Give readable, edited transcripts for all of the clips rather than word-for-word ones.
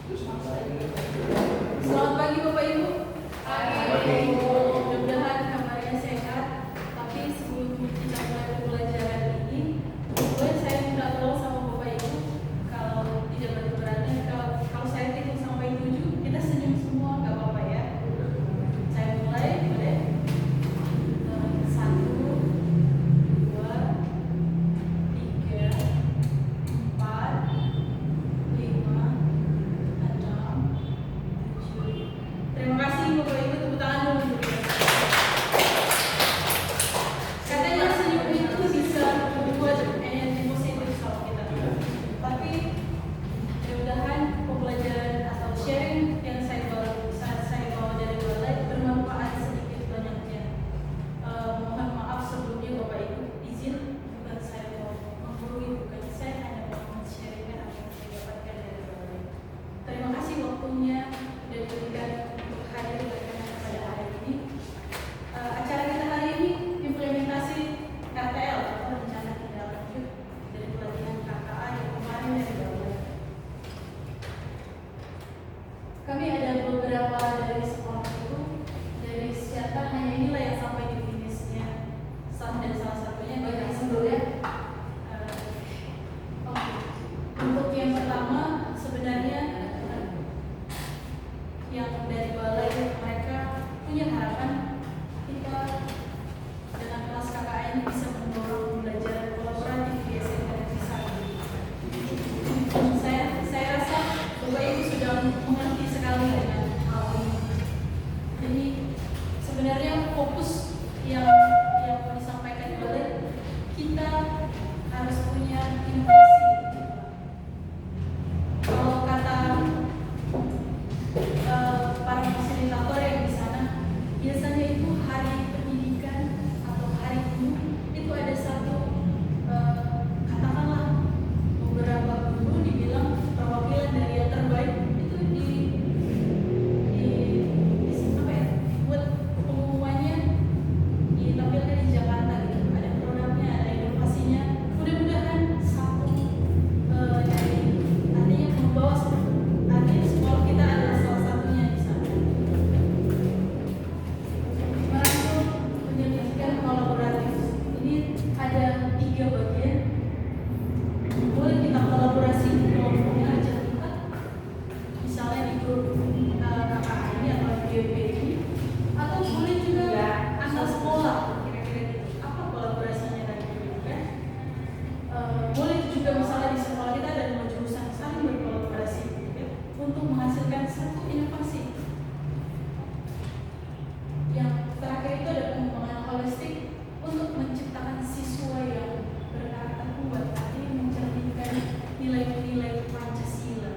Selamat pagi Bapak Ibu. Pagi. Mudah-mudahan kabarnya sehat. Tapi sebelum kita mulai pembelajaran ini, boleh saya minta tolong sama Bapak Ibu, kalau tidak berani, kalau saya hitung sampai 7, kita senyum semua, nggak apa-apa ya. Saya mulai, boleh? 1, 2, 3, 4, 5, 6, 7. Terima kasih Bapak Ibu, tepuk tangan dulu. Katanya senyum itu bisa membuat energi positif sama kita. Tapi mudah-mudahan pembelajaran atau sharing yang saya bawa dari balai bermanfaat sedikit banyaknya. Mohon maaf sebelumnya Bapak Ibu, izin bukan saya mau menggurui, bukan saya hanya mau men-sharingkan apa yang saya dapatkan dari balai. Terima kasih waktunya sudah diberikan untuk hadir berkenan pada hari ini. Acara kita hari ini implementasi RTL atau rencana tindak lanjut dari pelatihan KKA yang kemarin dari Balai. Kami ada beberapa dari sekolah itu, dari Siata hanya inilah yang sampai di finishnya. Dan salah satunya bagi sebelumnya. Oke. Untuk yang pertama sebenarnya yang dari balai, mereka punya harapan kita dengan kelas KKA ini bisa mendorong pembelajaran kolaboratif di SMK dan bisa. Saya rasa Bapak Ibu sudah mengerti sekali dengan hal ini. Jadi sebenarnya fokus yang mau disampaikan di balai, kita harus punya inovasi. Kalau kata para fasilitator yang di sana, biasanya itu hari pendidikan atau hari guru itu ada satu katakanlah beberapa guru dibilang perwakilan dari yang terbaik itu apa ya, buat pengumumannya ditampilkan di Jakarta gitu, ada produknya, ada inovasinya. Mudah-mudahan satu dari artinya membawa artinya sekolah kita adalah salah satunya di sana. Merangkul penyelidikan kolaboratif ini ada 3 bagian. Boleh kita kolaborasi di kelompoknya aja kita, misalnya di grup KKA ini atau GP ini, atau boleh juga antar sekolah, kira-kira gitu. Apa kolaborasinya tadi gitu kan? Boleh juga misalnya di sekolah kita ada 2 jurusan saling berkolaborasi gitu kan, untuk menghasilkan satu inovasi. Yang terakhir itu ada pengembangan holistik untuk menciptakan siswa yang berkarakter kuat, artinya mencerminkan nilai-nilai Pancasila.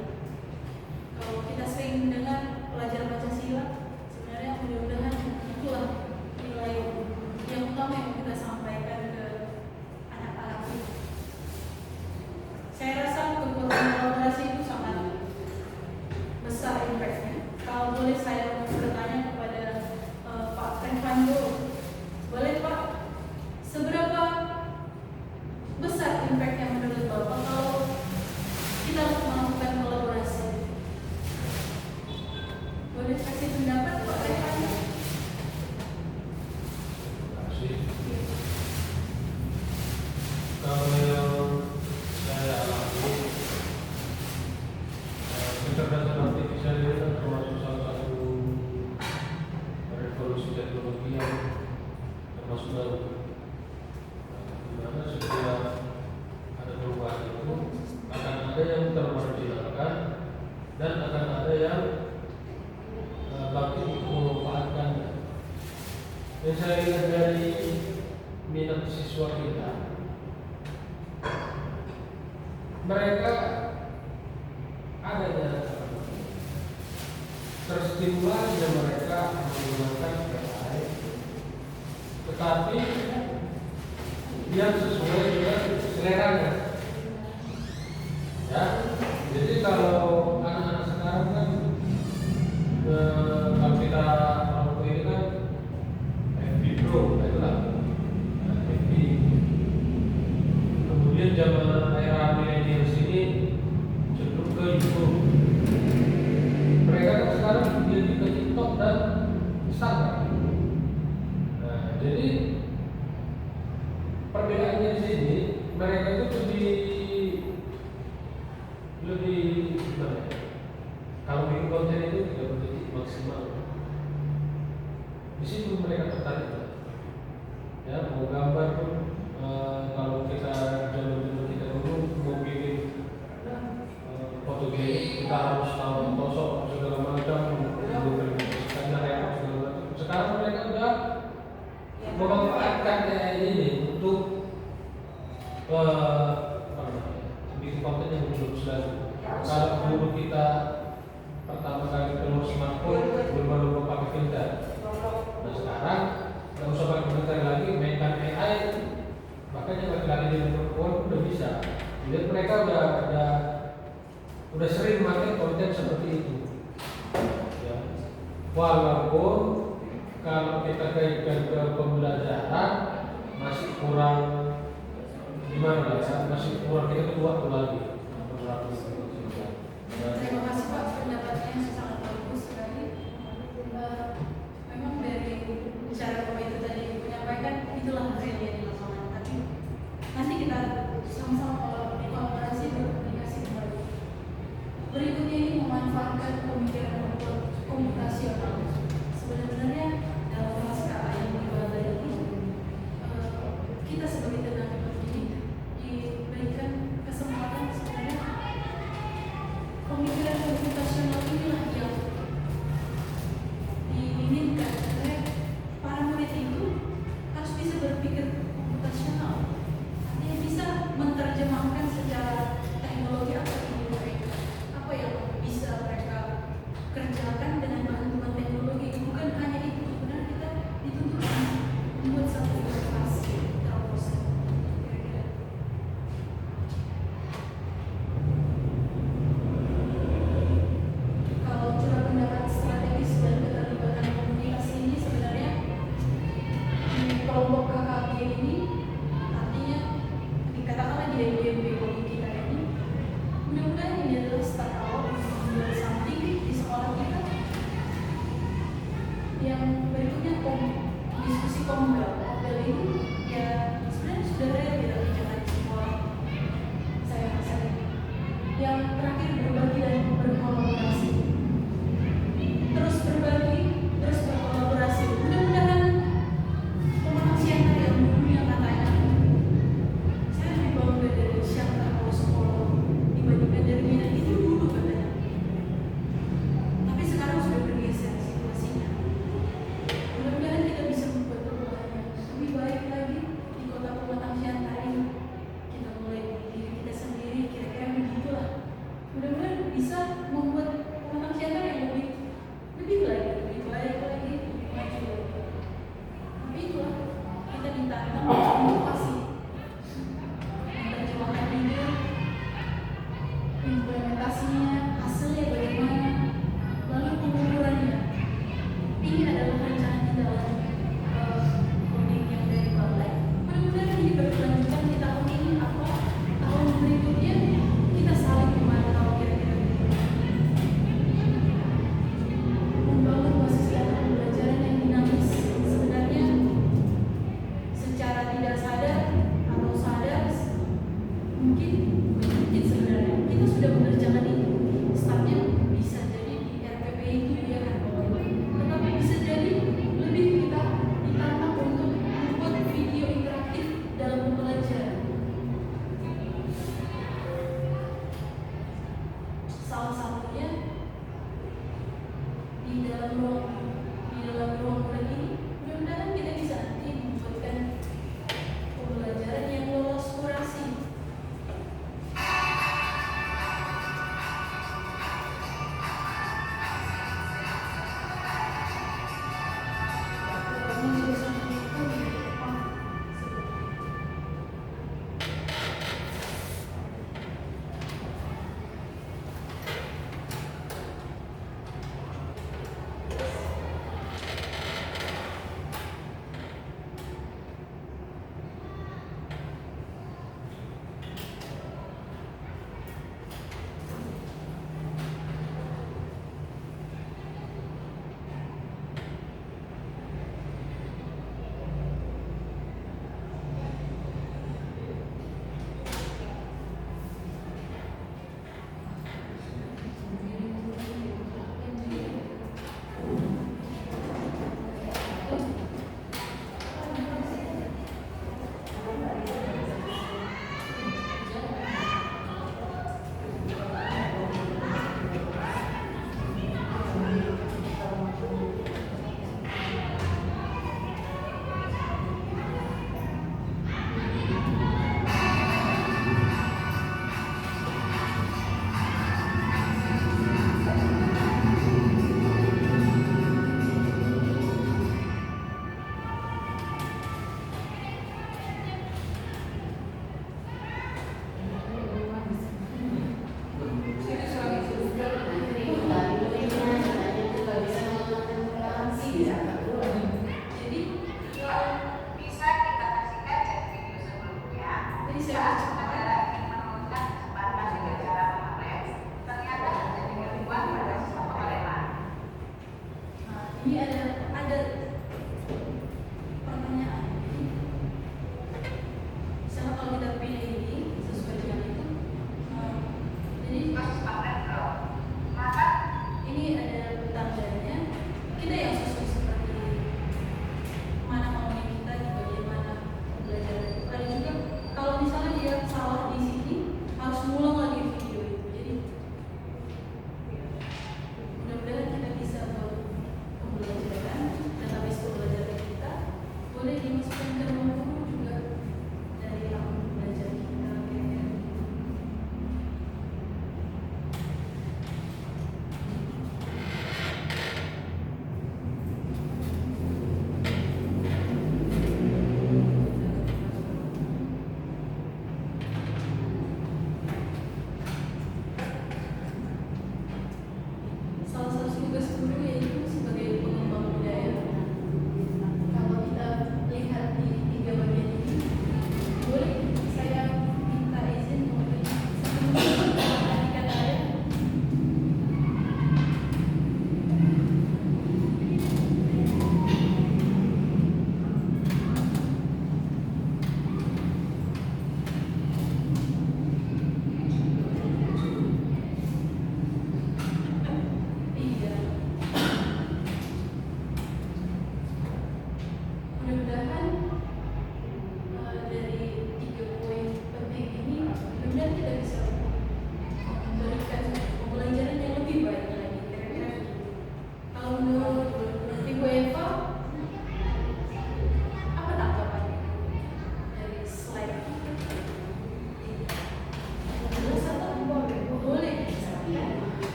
Kalau kita sering mendengar pelajaran Pancasila, sebenarnya mudah-mudahan itulah nilai yang utama yang kita sampaikan ke anak-anak kita. Saya rasa kekuatan kolaborasi itu sangat besar impact-nya. Kalau boleh saya bertanya kepada Pak Fernando, boleh Pak, seberapa besar impact-nya menurut Bapak kalau kita melakukan kolaborasi? Boleh kasih pendapat Pak Fernando? Terima kasih. Kalau yang saya alami, kecerdasan artifisial ini kan termasuk salah satu revolusi teknologi yang termasuk baru. Di mana setiap ada perubahan itu akan ada yang termarginalkan dan akan ada yang bangkit untuk memanfaatkannya. Yang saya lihat dari minat siswa kita, mereka adanya terstimulasinya mereka menggunakan AI, tetapi yang sesuai dengan seleranya. Ya, jadi kalau anak-anak sekarang kan kalau kita waktu ini kan FB Pro, itulah FB. Kemudian zaman era milenial ini cenderung ke YouTube. kita harus tahu tosok segala macam karena repot segala macam. Sekarang mereka udah memanfaatkan ini untuk bikin konten yang bagus lagi. Kalau dulu kita pertama kali keluar smartphone belum lupa pakai filter. Nah sekarang nggak usah pakai filter lagi, mainkan AI. Bahkan yang laki-laki dan perempuan udah bisa. Jadi mereka udah sering memakai konten seperti itu. Ya. Walaupun kalau kita kaitkan ke pembelajaran masih kurang gimana ya, masih kurang kita keluar lagi. Terima kasih Pak, pendapatnya sangat bagus sekali. Memang dari cara Bapak itu tadi menyampaikan itulah realnya di lapangan. Tapi nanti kita sama-sama kolaborasi berkomunikasi kembali. Berikutnya ini memanfaatkan pemikiran komputasional. Sebenarnya dalam pasca yang dibawa ini kita sebagai tenaga pendidik diberikan kesempatan sebenarnya pemikiran komputasional inilah yang diinginkan. Sebenarnya para murid itu harus bisa berpikir komputasional, artinya bisa menerjemahkan secara teknologi apa yang mereka, apa yang bisa mereka kerjakan dengan bantuan teknologi. Bukan hanya itu, sebenarnya kita dituntut membuat satu inovasi terobosan. Kira-kira. Kalau curah pendapat strategis dan keterlibatan komunikasi ini sebenarnya di kelompok KKG ini, artinya dikatakanlah di DMP Poli kita ini, mudah-mudahan ini adalah start awal untuk membuat something di sekolah kita. Yang berikutnya diskusi komdel ini ya sebenarnya sudah real dilakukan di sekolah saya rasa. Yang terakhir berbagi dan berkolaborasi, terus berbagi, terus berkolaborasi. Mudah-mudahan pemenang Siantar yang dulunya katanya saya lebih bangga dari Siantar kalau sekolah dibandingkan dari Minang itu dulu katanya. Tapi sekarang sudah bergeser situasinya. Mudah-mudahan kita bisa membuat perubahan yang lebih baik lagi di kota Pematang Siantar ini. Kita mulai dari diri kita sendiri, kira-kira begitulah. Mudah-mudahan bisa membuat Pematang Siantar yang lebih lagi, lebih baik lagi, lebih maju lagi. Tapi itulah kita ditantang untuk inovasi, menerjemahkan ide, implementasinya, hasilnya bagaimana, lalu pengukurannya. Ini adalah rencana di dalam coding yang dari balai. Mudah-mudahan ini berkelanjutan di tahun ini, apa tahun berikutnya kita saling memantau kira-kira gitu. Membangun basis data pembelajaran yang dinamis. Sebenarnya secara tidak sadar atau sadar, mungkin sebenarnya kita sudah mengerjakan itu. Startnya bisa jadi di RPP itu ya kan, tetapi bisa jadi lebih kita ditantang untuk membuat video interaktif dalam pembelajaran. Salah satunya di dalam ruang kuliah ini, mudah-mudahan kita bisa nanti membuatkan pembelajaran yang lolos kurasi. Ini ada pertanyaan. Misalnya kalau kita pilih ini sesuai dengan itu, jadi ini ada tandanya kita yang sesuai seperti mana maunya kita, bagaimana belajar. Ada juga kalau misalnya dia salah di sini harus ngulang lagi video itu. Jadi mudah-mudahan kita bisa buat pembelajaran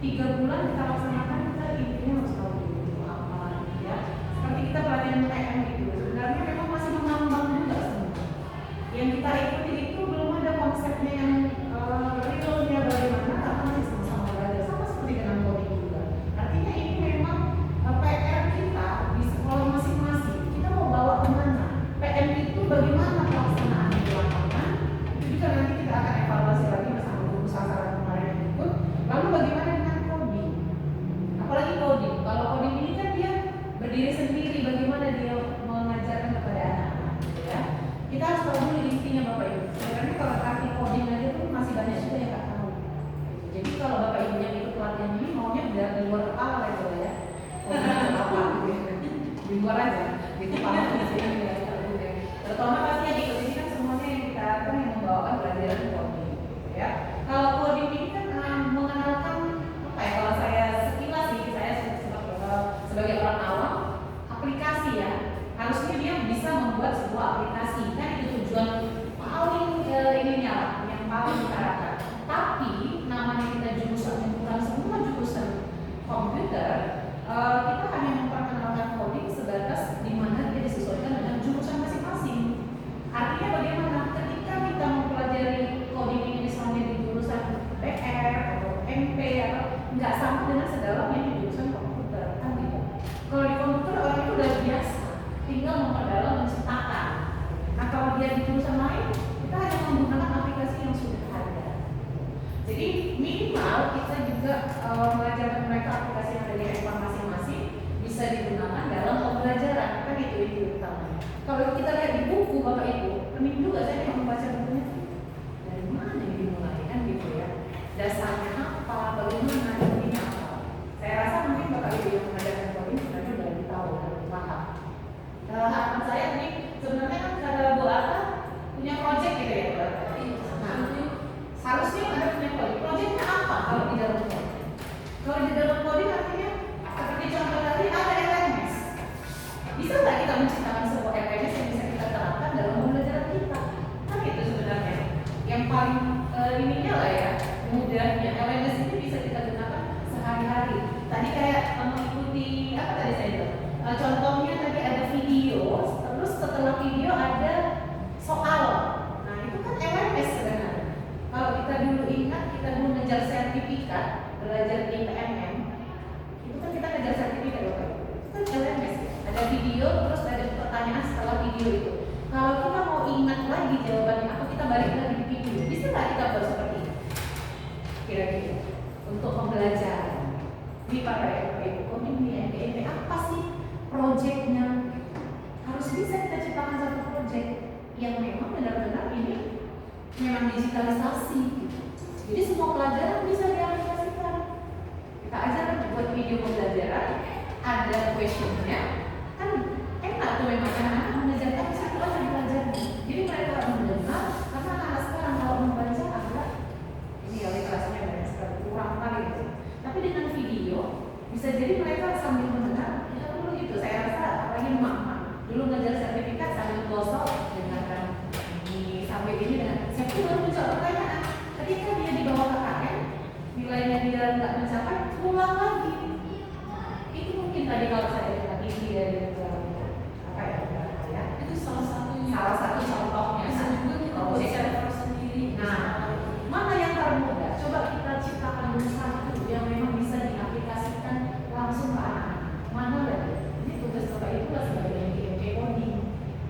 3 bulan kita laksanakan, kita intinya harus tahu dulu apa ya. Seperti kita pelatihan PM itu sebenarnya memang masih mengambang juga semua. Yang kita ikuti itu belum ada konsepnya yang realnya bagaimana, karena masih sama-sama belajar, sama seperti dengan coding juga. Artinya ini memang PR kita di sekolah masing-masing. Kita mau bawa kemana? PM itu bagaimana pelaksanaan di lapangan? Itu juga nanti kita akan evaluasi lagi bersama guru sasaran kemarin yang ikut. Lalu bagaimana dengan coding? Apalagi coding. Kalau coding ini kan dia berdiri sendiri, bagaimana dia mengajarkan kepada anak-anak, gitu ya. Kita harus tahu dulu intinya Bapak Ibu. Karena kalau arti coding aja tuh masih banyak juga yang nggak tahu. Jadi kalau Bapak Ibu yang ikut pelatihan ini maunya biar di luar kepala gitu ya. Coding itu apa gitu ya. Di luar aja. Itu paham di sini ya. Terutama pasti yang ikut ini kan semuanya yang kita kan yang membawakan pelajaran coding, gitu ya. Kalau coding ini kan mengenalkan apa ya? Kalau saya sekilas sih, saya sebagai orang awam, aplikasi ya. Harusnya dia bisa membuat sebuah aplikasi, kan itu tujuan paling ininya lah, yang paling kita harapkan. Tapi namanya kita jurusan yang bukan semua jurusan komputer, kita hanya memperkenalkan coding sebatas di mana dia disesuaikan dengan jurusan masing-masing. Artinya bagaimana ketika kita mempelajari coding ini misalnya di jurusan PR atau MP atau nggak sama dengan sedalam yang di jurusan komputer, kan gitu. Kalau di komputer orang itu udah biasa, tinggal memperdalam menciptakan. Nah kalau dia di jurusan lain, kita hanya menggunakan aplikasi yang sudah ada. Jadi minimal kita juga mengajarkan mereka aplikasi yang ada di handphone masing-masing bisa digunakan dalam pembelajaran, kan itu utamanya. Kalau kita lihat di buku Bapak Ibu, pening juga saya yang membaca bukunya dari mana yang dimulai kan gitu ya. Dasarnya apa, bagaimana ini apa. Saya rasa mungkin Bapak Ibu yang mengajarkan coding sebenarnya sudah lebih tahu dan lebih paham. Harapan saya ini sebenarnya kan kalau Bu Arta punya project gitu ya Bu Arta. Nah, harusnya ada punya coding. Projectnya apa kalau di dalam coding? Kalau di dalam coding artinya seperti contoh tadi ada LMS. Bisa nggak kita menciptakan sebuah LMS yang bisa kita terapkan dalam pembelajaran kita? Kan itu sebenarnya yang paling ininya lah ya, mudahnya. LMS ini bisa kita gunakan sehari-hari. Tadi kayak mengikuti apa tadi saya bilang? Contohnya tadi ada video, terus setelah video ada soal. Nah itu kan LMS sebenarnya. Kalau kita dulu ingat, kita dulu ngejar sertifikat belajar di PMM, itu kan kita ngejar sertifikat Bapak. Itu kan LMS. Ada video, terus ada pertanyaan setelah video itu. Kalau kita mau ingat lagi jawabannya, atau kita balik lagi di video, bisa nggak kita buat seperti ini? Kira-kira untuk pembelajaran. Ini Bapak Ibu, coding di NPNP apa sih proyeknya? Harus bisa kita ciptakan satu proyek yang memang benar-benar ini memang digitalisasi. Jadi semua pelajaran bisa diaplikasikan. Kita ajarkan buat video pembelajaran, ada questionnya, kan enak tuh memang anak-anak mengajarkan satu aja dipelajari. Jadi mereka mendengar, karena anak sekarang kalau membaca agak ini ya literasinya banyak sekali kurang kali gitu. Tapi dengan video bisa jadi mereka sambil mendengar, kita dulu gitu. Saya rasa apalagi mama dulu ngajar sertifikat sambil gosok dengarkan ini sampai ini dengan siapa baru menjawab pertanyaan. Ketika dia di bawah KKN, nilainya dia nggak mencapai, pulang lagi. Itu mungkin tadi kalau saya lihat ini dari apa ya? Itu salah satunya. Salah satu contohnya. Bisa juga kita buat server sendiri. Nah, mana yang termudah? Coba kita ciptakan dulu satu yang memang bisa diaplikasikan langsung ke anak-anak. Mana lagi? Ini tugas Bapak Ibu lah sebagai MPMP coding.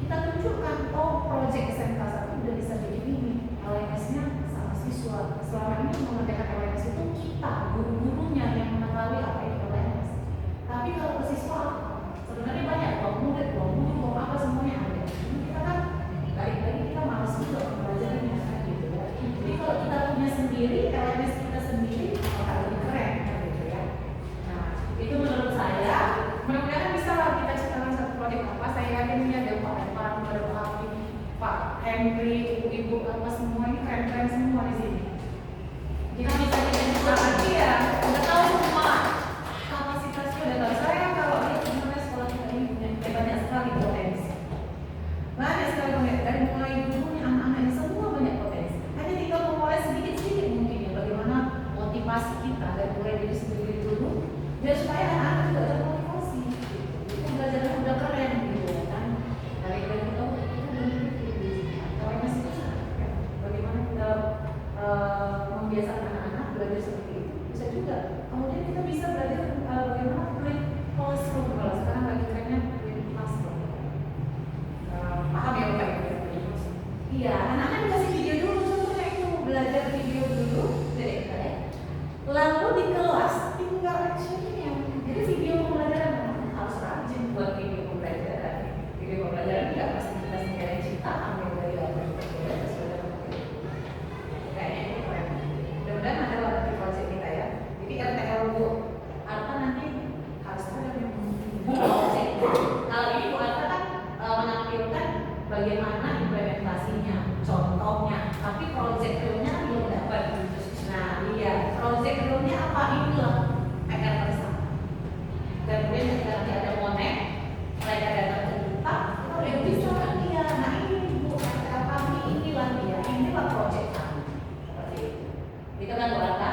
Kita tunjukkan, oh proyek SMK 1 udah bisa begini. LMS-nya sama siswa. Selama ini menggunakan LMS itu kita, guru-gurunya yang mengetahui apa itu LMS. Tapi kalau ke siswa, sebenarnya banyak ruang murid, ruang guru, ruang apa semuanya ada. Ini kita kan balik lagi kita malas juga pembelajarannya kan gitu ya. Jadi kalau kita punya sendiri, LMS kita sendiri akan lebih keren kan gitu ya. Nah, itu menurut saya, mudah-mudahan bisa lah kita ciptakan satu proyek apa. Saya yakin ini ada Pak Evan, ada Pak Hakim, Pak Henry, ibu-ibu apa semua ini keren-keren semua di sini. Kita bisa dibentuk lagi ya, udah tahu semua kapasitasnya, udah tahu. Saya kalau lihat sebenarnya sekolah kita ini punya banyak sekali potensi. Banyak sekali potensi, dari mulai dulunya anak-anak yang semua banyak potensi. Hanya tinggal memulai sedikit-sedikit mungkin ya, bagaimana kita dari mulai diri sendiri dulu, biar supaya anak-anak juga termotivasi. Itu pembelajaran udah keren gitu ya kan. Dari kita itu belum kalau masih bisa ya, bagaimana kita membiasakan anak-anak belajar seperti itu bisa juga. Kemudian kita bisa belajar bagaimana create classroom. Kalau sekarang lagi trennya create classroom. Paham ya Bapak Ibu? Iya, anak-anak dikasih video dulu, contohnya itu belajar video dulu, lalu di kelas tinggal actionnya. Jadi video pembelajaran harus rajin buat video pembelajaran. Video pembelajaran tidak pasti kita sendiri yang cipta, ambil dari apa yang kita boleh sesuai dengan kayaknya itu keren. Mudah-mudahan ada waktu di project kita ya. Jadi RTL Bu Arta nanti harus ada yang project. Kalau ini Bu Arta kan menampilkan bagaimana implementasinya, contohnya, tapi project realnya belum dapat. Nah, iya, project realnya apa inilah PR bersama. Dan kemudian ketika nanti ada monek, mereka datang ke kita, kita udah bisa kan dia. Nah ini Bu, RTL kami inilah dia, inilah project kami. Seperti itu. Itu kan Bu Arta?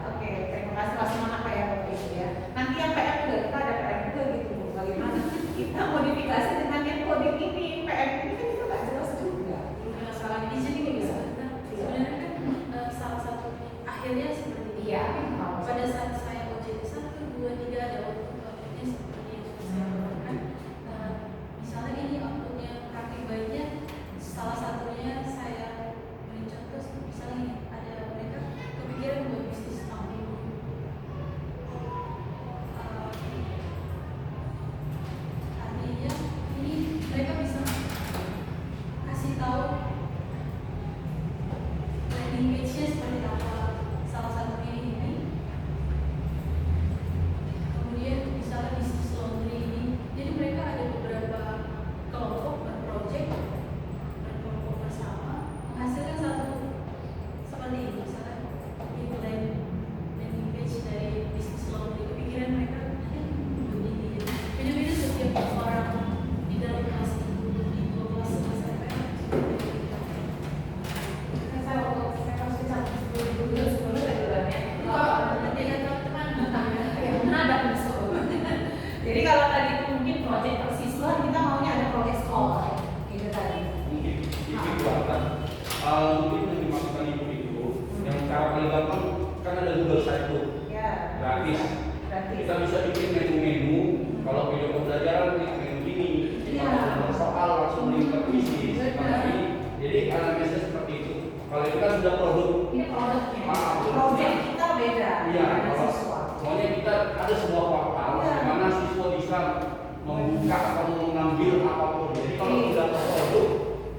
Oke, terima kasih Mas semangat Pak ya Bapak Ibu ya. Nanti yang PR juga kita ada PR juga gitu Bu. Bagaimana kita modifikasi dengan yang coding ini, PR ini kan kita nggak jelas juga. Masalah di sini bisa. Sebenarnya kan salah satu akhirnya seperti ini. Iya. Pada saat saya OJT 1, 2, 3 ada outputnya seperti yang sudah saya katakan. Misalnya ini outputnya praktik baiknya, salah satunya saya beri contoh misalnya ada mereka kepikiran buat bisnis tahun artinya ini mereka bisa kasih tahu landing page-nya seperti apa, salah satunya ini. Kemudian misalnya bisnis laundry ini, jadi mereka ada beberapa kelompok berproject, berkelompok bersama, menghasilkan satu seperti ini, misalnya ini landing page dari bisnis laundry. Kepikiran mereka begini, beda-beda setiap orang di dalam kelas itu, di dua kelas SMPTN. Saya harus bisa dulu sebelum saya jalannya. Nanti ada teman-teman Mana ada musuh. Jadi kalau tadi itu mungkin proyek persiswa, kita maunya ada proyek sekolah, gitu tadi. Mungkin yang dimaksudkan ibu itu, yang cara paling gampang kan ada Google Site tuh, Ya. gratis. Gratis. Kita bisa bikin menu-menu. Kalau video pembelajaran menu ini, Iya. kalau soal langsung link ke bisnis. Benar. Jadi analisisnya seperti itu. Kalau itu kan sudah produk. Ini produknya. Maaf, Proyek kita beda. Iya, dengan kalau siswa. maunya kita ada sebuah portal Iya. di mana siswa bisa membuka atau mengambil apapun. Jadi kalau Iya. sudah produk,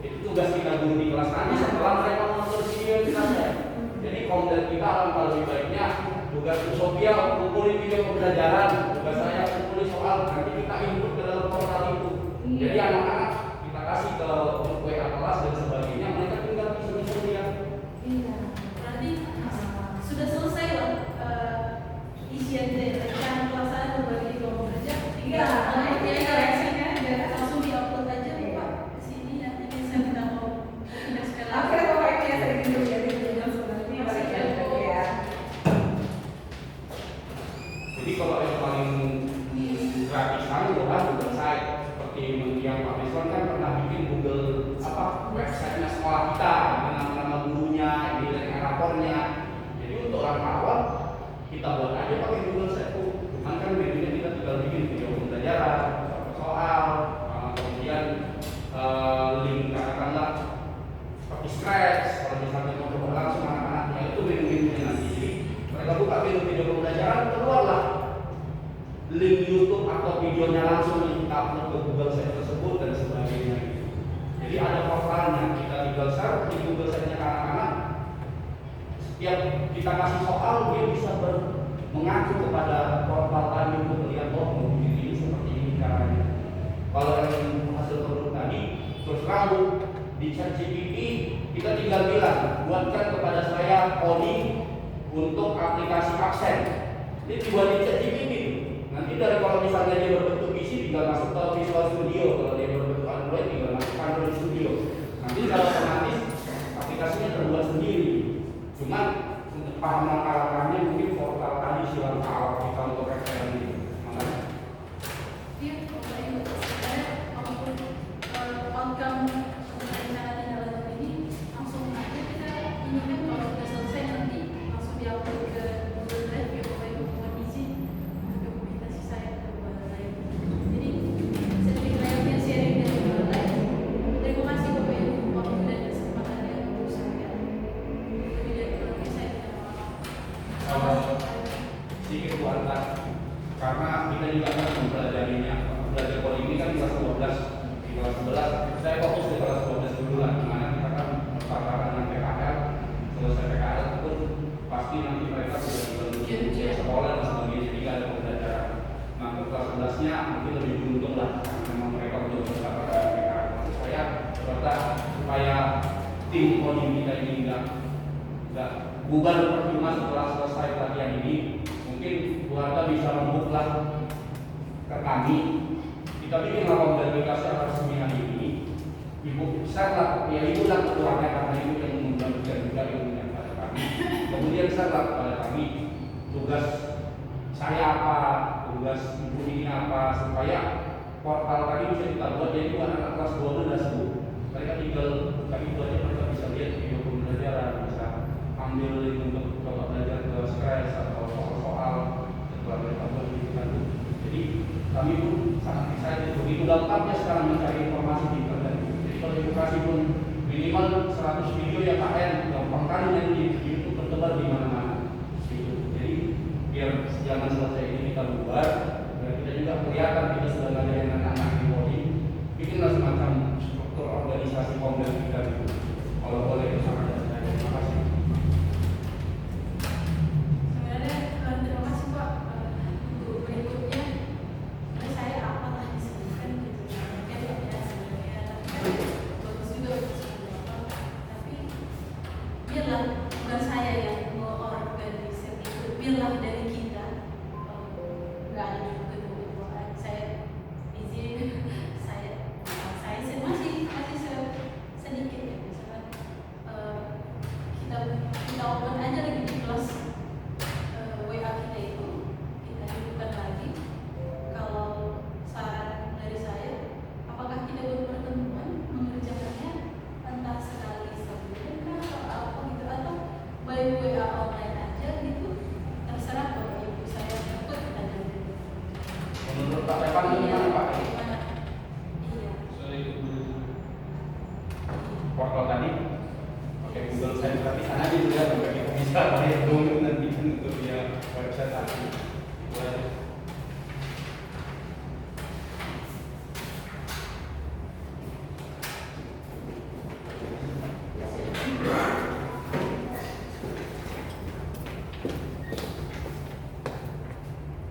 itu tugas kita guru di kelas nanti setelah mereka menonton video kita share. Jadi konten kita alangkah lebih baiknya tugas Sofia kumpulin video pembelajaran, tugas saya kumpulin soal, nanti kita input ke dalam portal itu. Iya. Jadi anak-anak kita kasih ke grup WA kelas dan sebagainya, mereka tinggal bisa lihat. Iya. berarti sudah selesai loh isian dari rencana pelaksanaan berbagai kelompok kerja. Iya, Tinggal ini koreksinya ada. langsung diupload aja Pak ke sini nanti saya minta mau pindah sekali. Akhirnya Bapak Ibu ya, saya dulu ya, sebenarnya balik lagi ya. Jadi kalau yang paling gratisan adalah Google Site. Seperti yang Pak Mesron kan pernah bikin Google website-nya sekolah kita dengan nama gurunya, ini dari rapornya. Jadi untuk orang awam kita buat aja pakai Google Site tuh. Cuman kan menunya kita tinggal bikin video pembelajaran, soal, kemudian link katakanlah seperti Scratch. Kalau misalnya mau coba langsung anak-anaknya itu menu-menunya nanti. Jadi mereka buka video pembelajaran, keluarlah link YouTube atau videonya langsung yang kita upload ke Google Site tersebut dan sebagainya. Jadi ada portalnya, kita tinggal share di Google Site-nya ke anak-anak. Setiap kita kasih soal, dia bisa mengacu kepada portal tadi untuk melihat ini seperti ini caranya. Kalau yang hasil produk tadi, terus lalu di ChatGPT kita tinggal bilang buatkan kepada saya coding untuk aplikasi aksen. Ini dibuat di ChatGPT. Nanti dari kalau misalnya dia berbentuk PC tinggal masuk ke Visual Studio, kalau dia berbentuk Android tinggal masuk ke Android Studio. Nanti kalau otomatis aplikasinya terbuat sendiri. Cuman paham langkah-langkahnya mungkin portal tadi silang awal kita untuk referensi ini. Makanya. Iya, pokoknya sebenarnya apapun outcome rencana tindak lanjut ini langsung aja kita ini kan kalau sudah selesai nanti langsung diupload ke Google Drive ya, pokoknya mohon izin dokumentasi saya ke Google Drive. Jadi sering layaknya sharing dari Google Drive. Terima kasih pokoknya waktu dan kesempatannya untuk saya. Lebih dari kurangnya saya tidak mau. Sedikit buatan karena kita juga kan mempelajarinya, belajar coding ini kan kelas 12, di kelas 11 saya fokus di kelas 12 dulu lah, dimana kita kan bertataran dengan PKL, selesai PKL itu pasti nanti mereka sudah dibantu sekolah dan sebagainya, jadi ada pembelajaran. Nah ke kelas 11 nya mungkin lebih beruntung lah, karena memang mereka sudah bertataran dengan PKL. Maksud saya supaya tim coding kita ini enggak bubar percuma setelah selesai pelatihan ini. Mungkin Bu Harta bisa membuka ke kami. Kita bikin laporan verifikasi atas seminar ini. Ibu share ya ibu lah ketuanya karena ibu yang membantu juga ilmunya kepada kami. Kemudian share kepada kami tugas saya apa, tugas ibu ini apa, supaya portal tadi bisa kita buat jadi buat anak kelas 12 Bu. Mereka tinggal kami itu aja mereka bisa lihat video pembelajaran, bisa ambil untuk coba belajar ke Scratch atau soal-soal setelah mereka buat gitu kan. Jadi kami pun sangat excited, begitu gampangnya sekarang mencari informasi di internet. Jadi kalau edukasi pun minimal 100 video ya KN, gampang kali yang di YouTube tersebar di mana-mana. Gitu. Jadi biar jangan selesai ini kita bubar, biar kita juga kelihatan kita sudah ngajarin anak-anak di body, bikinlah semacam struktur organisasi kompleks kita gitu. Kalau boleh bersama dengan saya, terima kasih. Sebenarnya terima kasih Pak untuk berikutnya. Saya apalah disebutkan gitu, kan ya sebenarnya tapi kan bagus juga untuk tapi biarlah bukan saya yang mengorganisir itu, biarlah dari kita. Nggak ada ketua-ketuaan, saya izin saya masih sedikit ya, misalkan kita open aja lagi di kelas WA kita itu, kita hidupkan lagi. Kalau saran dari saya, apakah kita berpertemuan mengerjakannya entah sekali sebulan kah atau apa gitu, atau by WA online aja gitu, terserah. Kalau ibu saya ikut aja gitu. Menurut Pak Evan gimana Pak? Gimana? Iya. Saya ikut dulu. Portal tadi pakai Google Site, tapi sana aja juga sampai kita bisa bayar dulu nanti untuk dia website tadi.